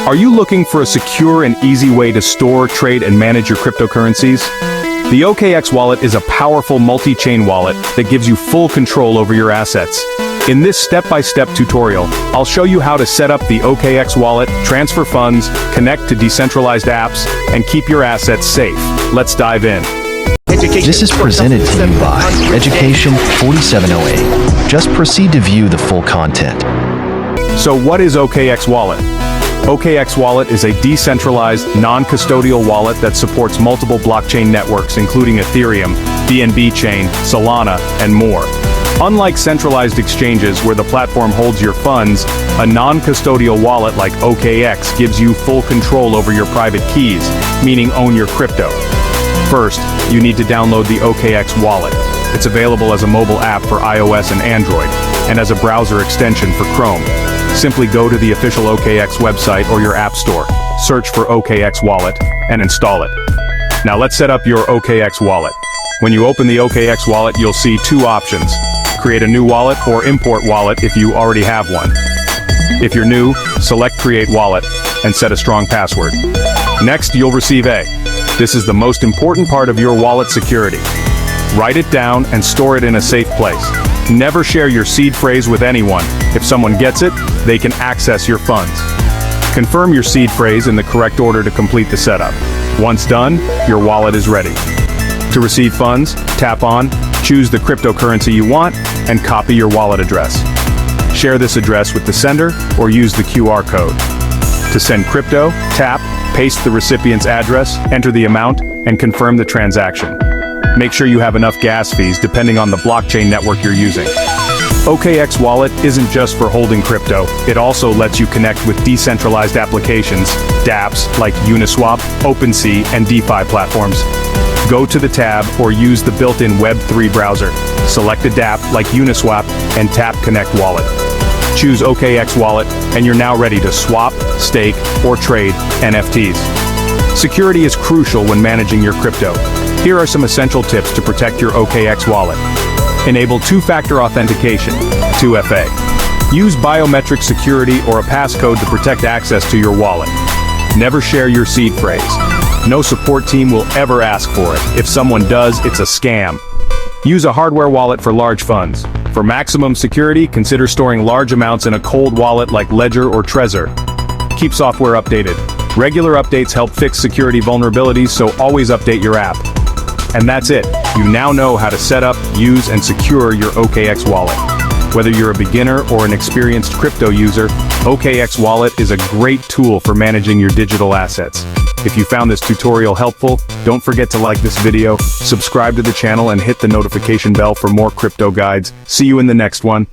Are you looking for a secure and easy way to store, trade, and manage your cryptocurrencies? The OKX Wallet is a powerful multi-chain wallet that gives you full control over your assets. In this step-by-step tutorial, I'll show you how to set up the OKX Wallet, transfer funds, connect to decentralized apps, and keep your assets safe. Let's dive in. This is presented to you by Education 4708. Just proceed to view the full content. So what is OKX Wallet? OKX Wallet is a decentralized, non-custodial wallet that supports multiple blockchain networks including Ethereum, BNB Chain, Solana, and more. Unlike centralized exchanges where the platform holds your funds, a non-custodial wallet like OKX gives you full control over your private keys, meaning own your crypto. First, you need to download the OKX Wallet. It's available as a mobile app for iOS and Android, and as a browser extension for Chrome. Simply go to the official OKX website or your app store, search for OKX Wallet, and install it. Now let's set up your OKX Wallet. When you open the OKX Wallet, you'll see two options. Create a new wallet or import wallet if you already have one. If you're new, select Create Wallet and set a strong password. Next, you'll receive This is the most important part of your wallet security. Write it down and store it in a safe place. Never share your seed phrase with anyone. If someone gets it, they can access your funds. Confirm your seed phrase in the correct order to complete the setup. Once done, your wallet is ready. To receive funds, tap on, choose the cryptocurrency you want, and copy your wallet address. Share this address with the sender or use the QR code. To send crypto, tap, paste the recipient's address, enter the amount, and confirm the transaction. Make sure you have enough gas fees depending on the blockchain network you're using. OKX Wallet isn't just for holding crypto, it also lets you connect with decentralized applications, dApps like Uniswap, OpenSea, and DeFi platforms. Go to the tab or use the built-in Web3 browser. Select a dApp like Uniswap and tap Connect Wallet. Choose OKX Wallet and you're now ready to swap, stake, or trade NFTs. Security is crucial when managing your crypto. Here are some essential tips to protect your OKX Wallet. Enable two-factor authentication, 2FA. Use biometric security or a passcode to protect access to your wallet. Never share your seed phrase. No support team will ever ask for it. If someone does, it's a scam. Use a hardware wallet for large funds. For maximum security, consider storing large amounts in a cold wallet like Ledger or Trezor. Keep software updated. Regular updates help fix security vulnerabilities, so always update your app. And that's it. You now know how to set up, use, and secure your OKX Wallet. Whether you're a beginner or an experienced crypto user, OKX Wallet is a great tool for managing your digital assets. If you found this tutorial helpful, don't forget to like this video, subscribe to the channel, and hit the notification bell for more crypto guides. See you in the next one.